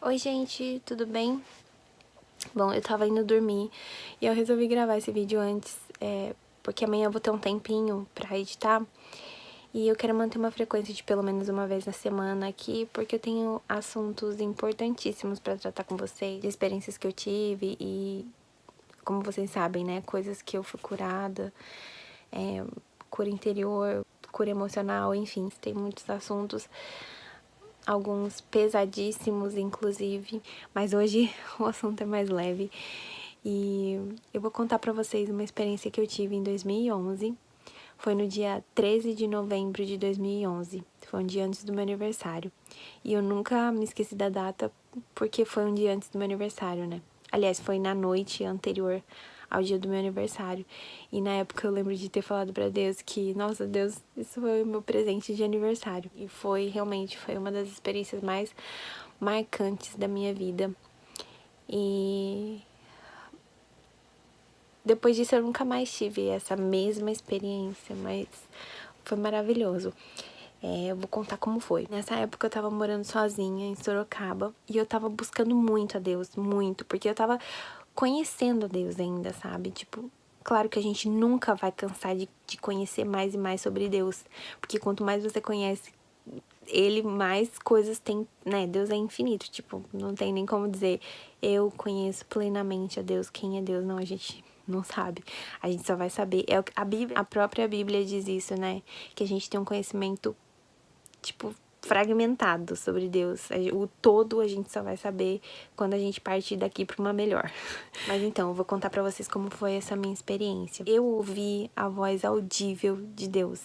Oi gente, tudo bem? Bom, eu tava indo dormir e eu resolvi gravar esse vídeo antes, porque amanhã eu vou ter um tempinho pra editar e eu quero manter uma frequência de pelo menos uma vez na semana aqui, porque eu tenho assuntos importantíssimos pra tratar com vocês, de experiências que eu tive e, como vocês sabem, né, coisas que eu fui curada, cura interior, cura emocional, enfim, tem muitos assuntos. Alguns pesadíssimos, inclusive, mas hoje o assunto é mais leve. E eu vou contar pra vocês uma experiência que eu tive em 2011. Foi no dia 13 de novembro de 2011. Foi um dia antes do meu aniversário. E eu nunca me esqueci da data, porque foi um dia antes do meu aniversário, né? Aliás, foi na noite anterior ao dia do meu aniversário. E na época eu lembro de ter falado pra Deus que, nossa, Deus, isso foi o meu presente de aniversário. E foi uma das experiências mais marcantes da minha vida. E depois disso eu nunca mais tive essa mesma experiência, mas foi maravilhoso. Eu vou contar como foi. Nessa época eu tava morando sozinha em Sorocaba e eu tava buscando muito a Deus, muito, porque eu tava conhecendo a Deus ainda, sabe? Tipo, claro que a gente nunca vai cansar de conhecer mais e mais sobre Deus, porque quanto mais você conhece Ele, mais coisas tem, né? Deus é infinito, tipo, não tem nem como dizer eu conheço plenamente a Deus, quem é Deus, não, a gente não sabe. A gente só vai saber, a Bíblia, a própria Bíblia diz isso, né? Que a gente tem um conhecimento tipo, fragmentado sobre Deus. O todo a gente só vai saber quando a gente partir daqui para uma melhor. Mas então, eu vou contar pra vocês como foi essa minha experiência. Eu ouvi a voz audível de Deus.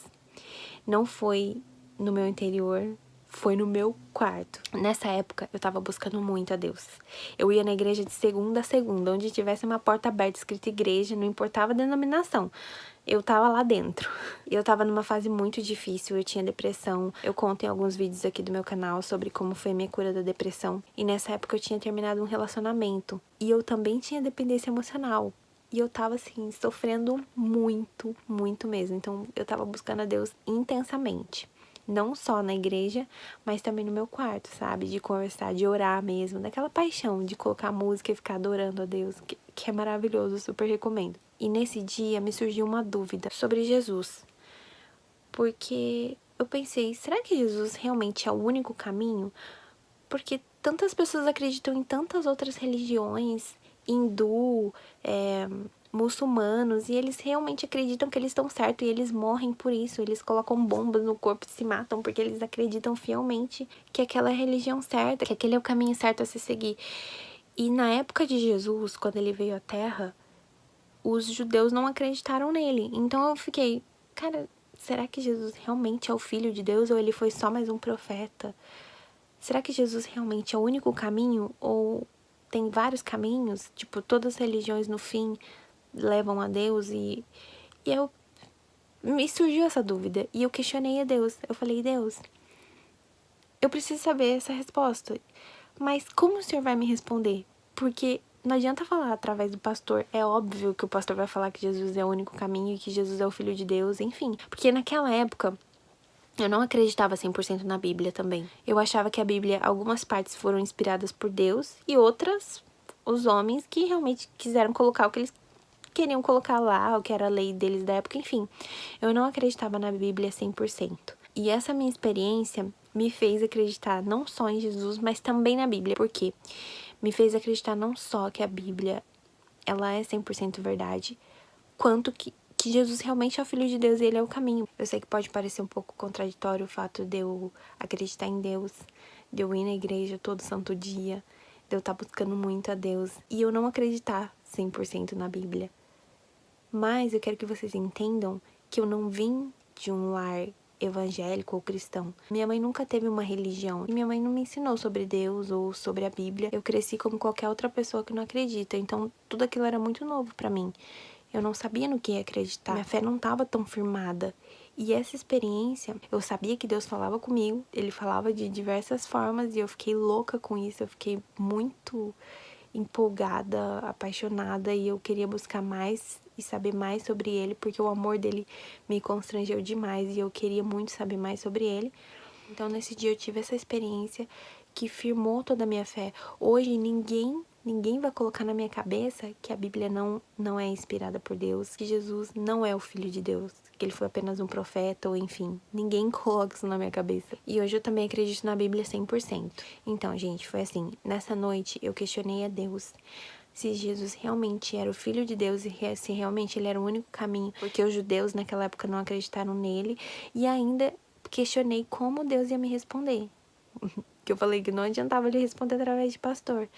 Não foi no meu interior, foi no meu quarto. Nessa época, eu tava buscando muito a Deus. Eu ia na igreja de segunda a segunda, onde tivesse uma porta aberta escrita igreja, não importava a denominação. Eu tava lá dentro. Eu tava numa fase muito difícil, eu tinha depressão. Eu conto em alguns vídeos aqui do meu canal sobre como foi a minha cura da depressão. E nessa época eu tinha terminado um relacionamento. E eu também tinha dependência emocional. E eu tava, assim, sofrendo muito, muito mesmo. Então, eu tava buscando a Deus intensamente. Não só na igreja, mas também no meu quarto, sabe? De conversar, de orar mesmo. Daquela paixão de colocar música e ficar adorando a Deus, que é maravilhoso, super recomendo. E nesse dia me surgiu uma dúvida sobre Jesus. Porque eu pensei, será que Jesus realmente é o único caminho? Porque tantas pessoas acreditam em tantas outras religiões, hindu, muçulmanos, e eles realmente acreditam que eles estão certos e eles morrem por isso. Eles colocam bombas no corpo e se matam porque eles acreditam fielmente que aquela é a religião certa, que aquele é o caminho certo a se seguir. E na época de Jesus, quando ele veio à Terra, os judeus não acreditaram nele. Então eu fiquei, cara, será que Jesus realmente é o Filho de Deus ou ele foi só mais um profeta? Será que Jesus realmente é o único caminho ou tem vários caminhos? Tipo, todas as religiões no fim levam a Deus e eu me surgiu essa dúvida e eu questionei a Deus. Eu falei, Deus, eu preciso saber essa resposta. Mas como o senhor vai me responder? Porque não adianta falar através do pastor. É óbvio que o pastor vai falar que Jesus é o único caminho e que Jesus é o Filho de Deus, enfim. Porque naquela época eu não acreditava 100% na Bíblia também. Eu achava que a Bíblia, algumas partes foram inspiradas por Deus e outras, os homens que realmente quiseram colocar o que eles queriam colocar lá, o que era a lei deles da época, enfim. Eu não acreditava na Bíblia 100%. E essa minha experiência me fez acreditar não só em Jesus, mas também na Bíblia. Por quê? Me fez acreditar não só que a Bíblia, ela é 100% verdade, quanto que Jesus realmente é o Filho de Deus e Ele é o caminho. Eu sei que pode parecer um pouco contraditório o fato de eu acreditar em Deus, de eu ir na igreja todo santo dia, de eu estar buscando muito a Deus e eu não acreditar 100% na Bíblia. Mas eu quero que vocês entendam que eu não vim de um lar evangélico ou cristão. Minha mãe nunca teve uma religião e minha mãe não me ensinou sobre Deus ou sobre a Bíblia. Eu cresci como qualquer outra pessoa que não acredita, então tudo aquilo era muito novo pra mim. Eu não sabia no que ia acreditar, minha fé não estava tão firmada. E essa experiência, eu sabia que Deus falava comigo, Ele falava de diversas formas e eu fiquei louca com isso, eu fiquei muito empolgada, apaixonada e eu queria buscar mais e saber mais sobre ele, porque o amor dele me constrangeu demais e eu queria muito saber mais sobre ele. Então nesse dia eu tive essa experiência que firmou toda a minha fé. Hoje ninguém vai colocar na minha cabeça que a Bíblia não é inspirada por Deus, que Jesus não é o Filho de Deus, que ele foi apenas um profeta, ou enfim. Ninguém coloca isso na minha cabeça. E hoje eu também acredito na Bíblia 100%. Então, gente, foi assim, nessa noite eu questionei a Deus se Jesus realmente era o Filho de Deus e se realmente ele era o único caminho, porque os judeus naquela época não acreditaram nele, e ainda questionei como Deus ia me responder. Que eu falei que não adiantava ele responder através de pastor.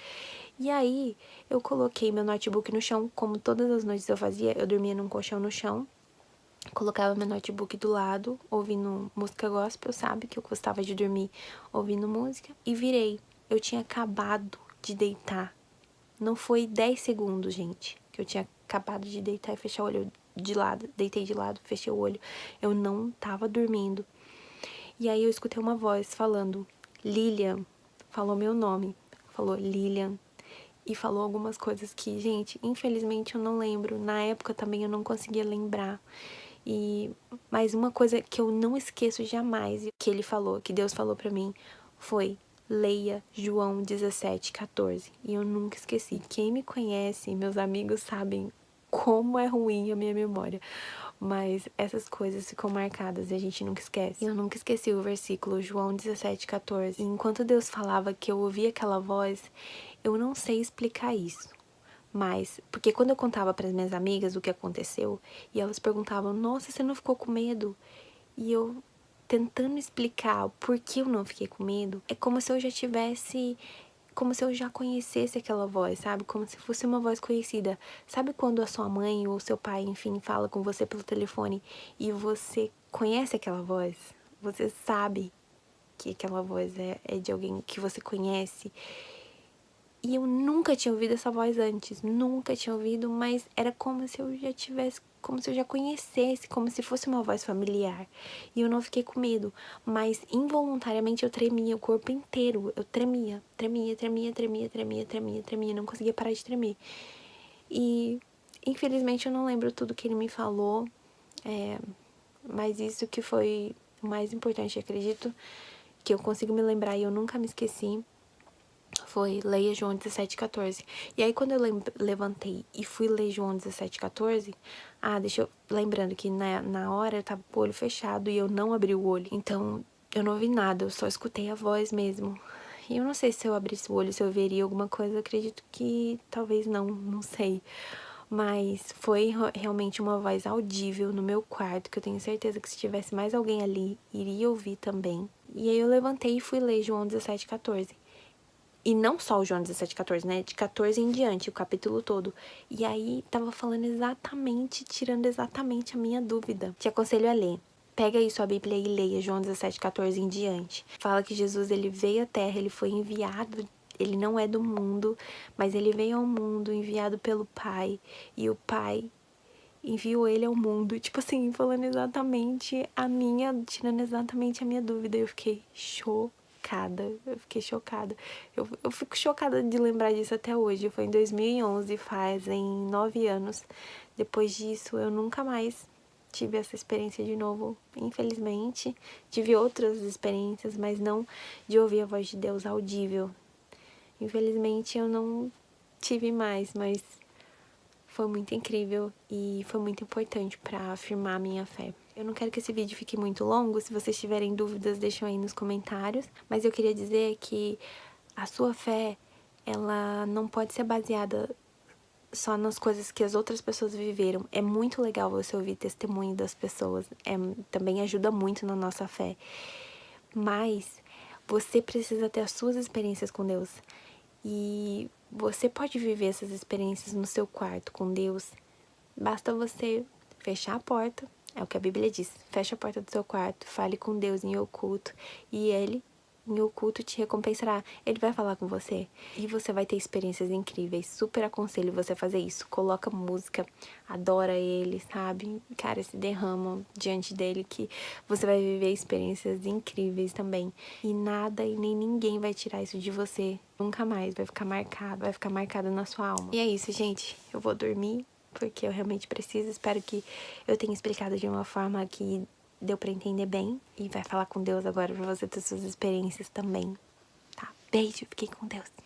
E aí, eu coloquei meu notebook no chão, como todas as noites eu fazia, eu dormia num colchão no chão, colocava meu notebook do lado, ouvindo música gospel, sabe? Que eu gostava de dormir ouvindo música, e virei. Eu tinha acabado de deitar. Não foi 10 segundos, gente, que eu tinha acabado de deitar e fechar o olho de lado. Deitei de lado, fechei o olho. Eu não tava dormindo. E aí eu escutei uma voz falando, Lilian, falou meu nome, falou Lilian, e falou algumas coisas que, gente, infelizmente eu não lembro. Na época também eu não conseguia lembrar. Mas uma coisa que eu não esqueço jamais, que ele falou, que Deus falou pra mim, foi: leia João 17:14. E eu nunca esqueci. Quem me conhece, meus amigos sabem como é ruim a minha memória. Mas essas coisas ficam marcadas e a gente nunca esquece. E eu nunca esqueci o versículo João 17:14. E enquanto Deus falava que eu ouvia aquela voz, eu não sei explicar isso. Mas, porque quando eu contava para as minhas amigas o que aconteceu, e elas perguntavam, nossa, você não ficou com medo? E eu tentando explicar o porquê eu não fiquei com medo, é como se eu já tivesse, como se eu já conhecesse aquela voz, sabe? Como se fosse uma voz conhecida. Sabe quando a sua mãe ou seu pai, enfim, fala com você pelo telefone e você conhece aquela voz? Você sabe que aquela voz é de alguém que você conhece. E eu nunca tinha ouvido essa voz antes, nunca tinha ouvido, mas era como se eu já tivesse, como se eu já conhecesse, como se fosse uma voz familiar. E eu não fiquei com medo, mas involuntariamente eu tremia o corpo inteiro, eu tremia, não conseguia parar de tremer. E infelizmente eu não lembro tudo que ele me falou, mas isso que foi o mais importante, acredito, que eu consigo me lembrar e eu nunca me esqueci. Foi leia João 17:14. E aí quando eu levantei e fui ler João 17:14, lembrando que na hora eu tava com o olho fechado e eu não abri o olho. Então eu não ouvi nada, eu só escutei a voz mesmo. E eu não sei se eu abrisse o olho, se eu veria alguma coisa, eu acredito que talvez não sei. Mas foi realmente uma voz audível no meu quarto, que eu tenho certeza que se tivesse mais alguém ali, iria ouvir também. E aí eu levantei e fui ler João 17:14. E não só o João 17:14, né? De 14 em diante, o capítulo todo. E aí, tava falando exatamente, tirando exatamente a minha dúvida. Te aconselho a ler. Pega aí sua Bíblia e leia João 17:14 em diante. Fala que Jesus, ele veio à Terra, ele foi enviado, ele não é do mundo, mas ele veio ao mundo enviado pelo Pai. E o Pai enviou ele ao mundo. Tipo assim, falando exatamente tirando exatamente a minha dúvida. Eu fiquei chocada. Eu fico chocada de lembrar disso até hoje. Foi em 2011, fazem 9 anos. Depois disso, eu nunca mais tive essa experiência de novo, infelizmente. Tive outras experiências, mas não de ouvir a voz de Deus audível. Infelizmente, eu não tive mais, mas foi muito incrível e foi muito importante para afirmar a minha fé. Eu não quero que esse vídeo fique muito longo, se vocês tiverem dúvidas, deixem aí nos comentários. Mas eu queria dizer que a sua fé, ela não pode ser baseada só nas coisas que as outras pessoas viveram. É muito legal você ouvir testemunho das pessoas, também ajuda muito na nossa fé. Mas você precisa ter as suas experiências com Deus. E você pode viver essas experiências no seu quarto com Deus. Basta você fechar a porta, é o que a Bíblia diz. Fecha a porta do seu quarto, fale com Deus em oculto e Ele, em oculto, te recompensará. Ele vai falar com você e você vai ter experiências incríveis. Super aconselho você a fazer isso. Coloca música, adora Ele, sabe? Cara, se derrama diante dele que você vai viver experiências incríveis também. E nada e nem ninguém vai tirar isso de você. Nunca mais. Vai ficar marcado na sua alma. E é isso, gente. Eu vou dormir, porque eu realmente preciso. Espero que eu tenha explicado de uma forma que deu pra entender bem. E vai falar com Deus agora pra você ter suas experiências também, tá? Beijo, fiquem com Deus.